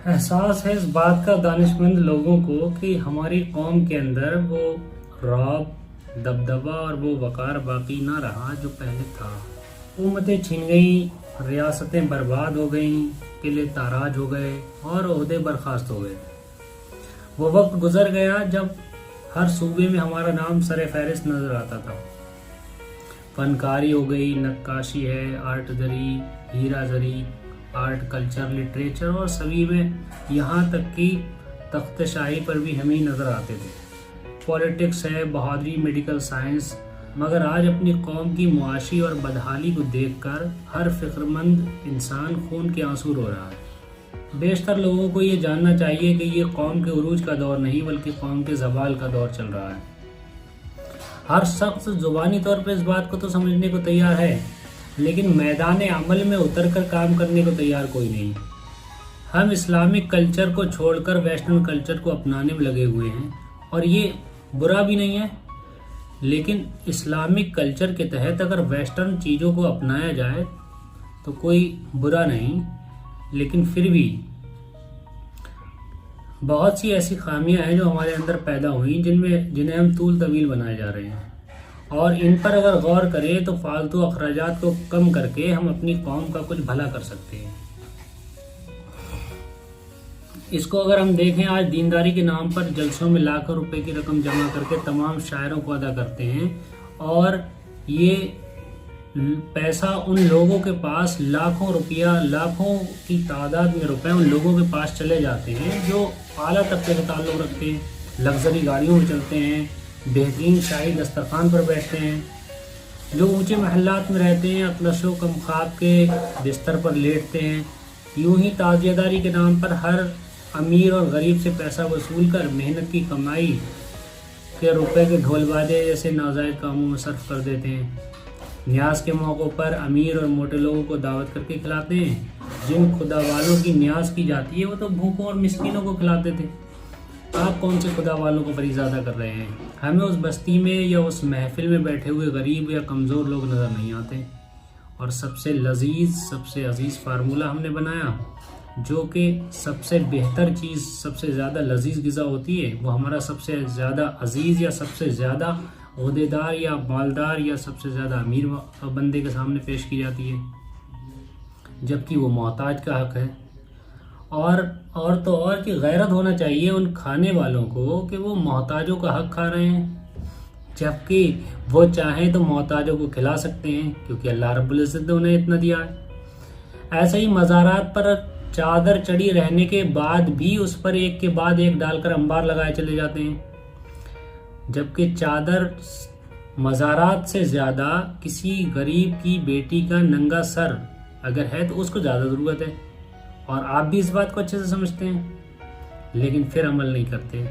احساس ہے اس بات کا دانشمند لوگوں کو کہ ہماری قوم کے اندر وہ رعب، دبدبہ اور وہ وقار باقی نہ رہا جو پہلے تھا۔ حکومتیں چھن گئیں، ریاستیں برباد ہو گئیں، قلعے تاراج ہو گئے اور عہدے برخاست ہو گئے۔ وہ وقت گزر گیا جب ہر صوبے میں ہمارا نام سر فہرست نظر آتا تھا۔ فنکاری ہو گئی، نقاشی ہے، آرٹ زری، ہیرا زری، آرٹ، کلچر، لٹریچر اور سبھی میں یہاں تک کہ تخت شاہی پر بھی ہمیں نظر آتے تھے۔ پولیٹکس ہے، بہادری، میڈیکل سائنس، مگر آج اپنی قوم کی معاشی اور بدحالی کو دیکھ کر ہر فکرمند انسان خون کے آنسو رو رہا ہے۔ بیشتر لوگوں کو یہ جاننا چاہیے کہ یہ قوم کے عروج کا دور نہیں بلکہ قوم کے زوال کا دور چل رہا ہے۔ ہر شخص زبانی طور پر اس بات کو تو سمجھنے کو تیار ہے، لیکن میدان عمل میں اتر کر کام کرنے کو تیار کوئی نہیں۔ ہم اسلامک کلچر کو چھوڑ کر ویسٹرن کلچر کو اپنانے میں لگے ہوئے ہیں، اور یہ برا بھی نہیں ہے، لیکن اسلامک کلچر کے تحت اگر ویسٹرن چیزوں کو اپنایا جائے تو کوئی برا نہیں، لیکن پھر بھی بہت سی ایسی خامیاں ہیں جو ہمارے اندر پیدا ہوئیں جنہیں ہم طول طویل بنائے جا رہے ہیں، اور ان پر اگر غور کریں تو فالتو اخراجات کو کم کر کے ہم اپنی قوم کا کچھ بھلا کر سکتے ہیں۔ اس کو اگر ہم دیکھیں، آج دینداری کے نام پر جلسوں میں لاکھوں روپے کی رقم جمع کر کے تمام شاعروں کو ادا کرتے ہیں، اور یہ پیسہ ان لوگوں کے پاس لاکھوں روپیہ، لاکھوں کی تعداد میں روپے ان لوگوں کے پاس چلے جاتے ہیں جو اعلیٰ طبقے سے تعلق رکھتے ہیں، لگژری گاڑیوں میں چلتے ہیں، بہترین شاہی دسترخوان پر بیٹھتے ہیں، جو اونچے محلات میں رہتے ہیں، اطلس و کم خواب کے بستر پر لیٹتے ہیں۔ یوں ہی تعزیہ داری کے نام پر ہر امیر اور غریب سے پیسہ وصول کر محنت کی کمائی کے روپے کے ڈھول بازے جیسے ناجائز کاموں میں صرف کر دیتے ہیں۔ نیاز کے موقعوں پر امیر اور موٹے لوگوں کو دعوت کر کے کھلاتے ہیں۔ جن خدا والوں کی نیاز کی جاتی ہے وہ تو بھوکوں اور مسکینوں کو کھلاتے تھے۔ آپ کون سے خدا والوں کو فریضہ ادا کر رہے ہیں؟ ہمیں اس بستی میں یا اس محفل میں بیٹھے ہوئے غریب یا کمزور لوگ نظر نہیں آتے، اور سب سے لذیذ، سب سے عزیز فارمولہ ہم نے بنایا، جو کہ سب سے بہتر چیز، سب سے زیادہ لذیذ غذا ہوتی ہے، وہ ہمارا سب سے زیادہ عزیز یا سب سے زیادہ عہدے دار یا مالدار یا سب سے زیادہ امیر بندے کے سامنے پیش کی جاتی ہے، جبکہ وہ محتاج کا حق ہے۔ اور تو اور کی غیرت ہونا چاہیے ان کھانے والوں کو کہ وہ محتاجوں کا حق کھا رہے ہیں، جبکہ وہ چاہیں تو محتاجوں کو کھلا سکتے ہیں، کیونکہ اللہ رب العزت نے انہیں اتنا دیا ہے۔ ایسے ہی مزارات پر چادر چڑھی رہنے کے بعد بھی اس پر ایک کے بعد ایک ڈال کر انبار لگائے چلے جاتے ہیں، جبکہ چادر مزارات سے زیادہ کسی غریب کی بیٹی کا ننگا سر اگر ہے تو اس کو زیادہ ضرورت ہے، اور آپ بھی اس بات کو اچھے سے سمجھتے ہیں، لیکن پھر عمل نہیں کرتے۔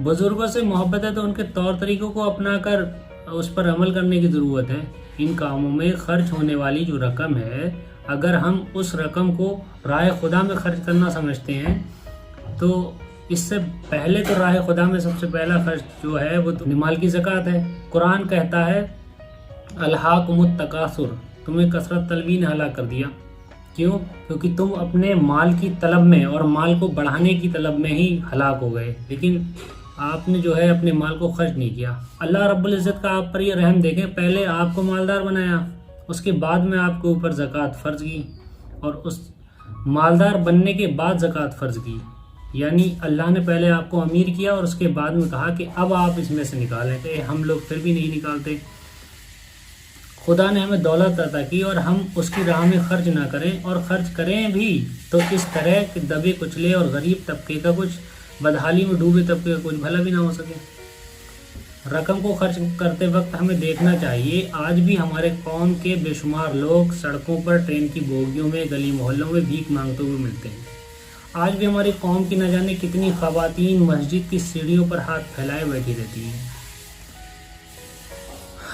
بزرگوں سے محبت ہے تو ان کے طور طریقوں کو اپنا کر اس پر عمل کرنے کی ضرورت ہے۔ ان کاموں میں خرچ ہونے والی جو رقم ہے، اگر ہم اس رقم کو راہ خدا میں خرچ کرنا سمجھتے ہیں تو اس سے پہلے تو راہ خدا میں سب سے پہلا خرچ جو ہے وہ تو مال کی زکوٰۃ ہے۔ قرآن کہتا ہے الہاکم التکاثر، تمہیں کثرت طلبی نے ہلاک کر دیا۔ کیوں؟ کیونکہ تم اپنے مال کی طلب میں اور مال کو بڑھانے کی طلب میں ہی ہلاک ہو گئے، لیکن آپ نے جو ہے اپنے مال کو خرچ نہیں کیا۔ اللہ رب العزت کا آپ پر یہ رحم دیکھیں، پہلے آپ کو مالدار بنایا، اس کے بعد میں آپ کے اوپر زکوٰۃ فرض کی، اور اس مالدار بننے کے بعد زکوٰۃ فرض کی، یعنی اللہ نے پہلے آپ کو امیر کیا اور اس کے بعد میں کہا کہ اب آپ اس میں سے نکالیں، کہ ہم لوگ پھر بھی نہیں نکالتے۔ خدا نے ہمیں دولت عطا کی اور ہم اس کی راہ میں خرچ نہ کریں، اور خرچ کریں بھی تو اس طرح کہ دبے کچلے اور غریب طبقے کا کچھ، بدحالی میں ڈوبے طبقے کا کچھ بھلا بھی نہ ہو سکے۔ رقم کو خرچ کرتے وقت ہمیں دیکھنا چاہیے آج بھی ہمارے قوم کے بے شمار لوگ سڑکوں پر، ٹرین کی بوگیوں میں، گلی محلوں میں بھیک مانگتے ہوئے ملتے ہیں۔ آج بھی ہماری قوم کی نہ جانے کتنی خواتین مسجد کی سیڑھیوں پر ہاتھ پھیلائے بیٹھی رہتی ہیں۔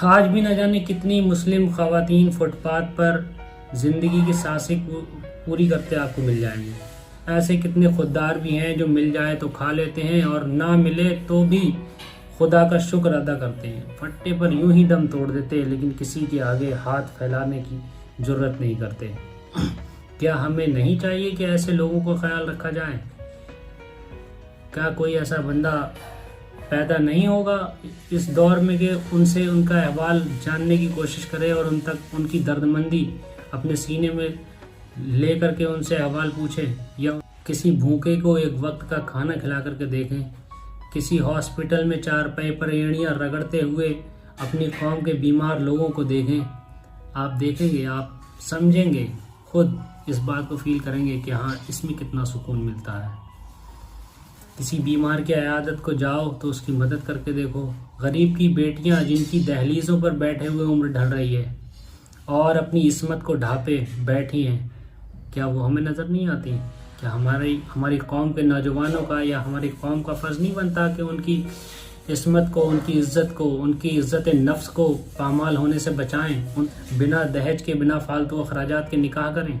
آج بھی نہ جانے کتنی مسلم خواتین فٹ پاتھ پر زندگی کی سانسیں پوری کرتے آپ کو مل جائیں گے۔ ایسے کتنے خوددار بھی ہیں جو مل جائے تو کھا لیتے ہیں، اور نہ ملے تو بھی خدا کا شکر ادا کرتے ہیں۔ پھٹے پر یوں ہی دم توڑ دیتے، لیکن کسی کے آگے ہاتھ پھیلانے کی جرت نہیں کرتے۔ کیا ہمیں نہیں چاہیے کہ ایسے لوگوں کو خیال رکھا جائے؟ کیا کوئی ایسا بندہ پیدا نہیں ہوگا اس دور میں کہ ان سے ان کا احوال جاننے کی کوشش کرے اور ان تک ان کی دردمندی اپنے سینے میں لے کر کے ان سے احوال پوچھے، یا کسی بھوکے کو ایک وقت کا کھانا کھلا کر کے دیکھیں، کسی ہاسپٹل میں چارپائی پر ایڑیاں رگڑتے ہوئے اپنی قوم کے بیمار لوگوں کو دیکھیں؟ آپ دیکھیں گے، آپ سمجھیں گے، خود اس بات کو فیل کریں گے کہ ہاں اس میں کتنا سکون ملتا ہے۔ کسی بیمار کی عیادت کو جاؤ تو اس کی مدد کر کے دیکھو۔ غریب کی بیٹیاں جن کی دہلیزوں پر بیٹھے ہوئے عمر ڈھل رہی ہے اور اپنی عصمت کو ڈھانپے بیٹھی ہیں، کیا وہ ہمیں نظر نہیں آتی؟ کیا ہماری قوم کے نوجوانوں کا یا ہماری قوم کا فرض نہیں بنتا کہ ان کی عصمت کو، ان کی عزت کو، ان کی عزت نفس کو پامال ہونے سے بچائیں، بنا دہیج کے، بنا فالتو اخراجات کے نکاح کریں؟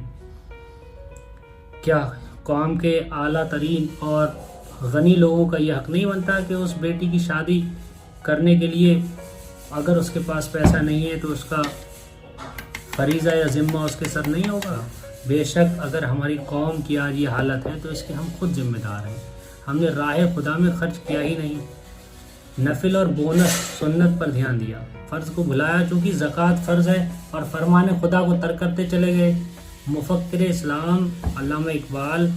کیا قوم کے اعلیٰ ترین اور غنی لوگوں کا یہ حق نہیں بنتا کہ اس بیٹی کی شادی کرنے کے لیے اگر اس کے پاس پیسہ نہیں ہے تو اس کا فریضہ یا ذمہ اس کے سر نہیں ہوگا؟ بے شک اگر ہماری قوم کی آج یہ حالت ہے تو اس کے ہم خود ذمہ دار ہیں۔ ہم نے راہ خدا میں خرچ کیا ہی نہیں، نفل اور بونس سنت پر دھیان دیا، فرض کو بھلایا چونکہ زکوٰۃ فرض ہے اور فرمان خدا کو ترک کرتے چلے گئے۔ مفکر اسلام علامہ اقبال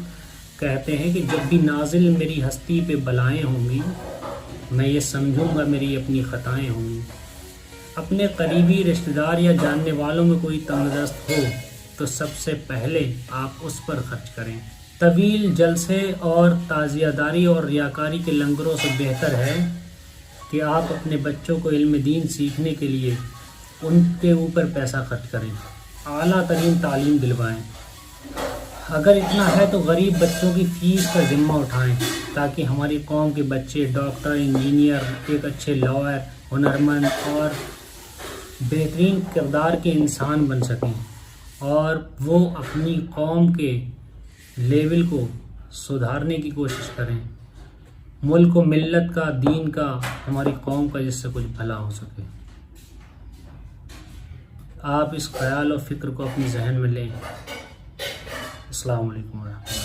کہتے ہیں کہ جب بھی نازل میری ہستی پہ بلائیں ہوں گی، میں یہ سمجھوں گا میری اپنی خطائیں ہوں گی۔ اپنے قریبی رشتہ دار یا جاننے والوں میں کوئی تنگ دست ہو تو سب سے پہلے آپ اس پر خرچ کریں۔ طویل جلسے اور تعزیہ داری اور ریاکاری کے لنگروں سے بہتر ہے کہ آپ اپنے بچوں کو علم دین سیکھنے کے لیے ان کے اوپر پیسہ خرچ کریں، اعلیٰ ترین تعلیم دلوائیں۔ اگر اتنا ہے تو غریب بچوں کی فیس کا ذمہ اٹھائیں تاکہ ہماری قوم کے بچے ڈاکٹر، انجینئر، ایک اچھے لائر، ہنرمند اور بہترین کردار کے انسان بن سکیں اور وہ اپنی قوم کے لیول کو سدھارنے کی کوشش کریں، ملک و ملت کا، دین کا، ہماری قوم کا، جس سے کچھ بھلا ہو سکے۔ آپ اس خیال و فکر کو اپنے ذہن میں لیں۔ السلام علیکم ورحمۃ اللہ۔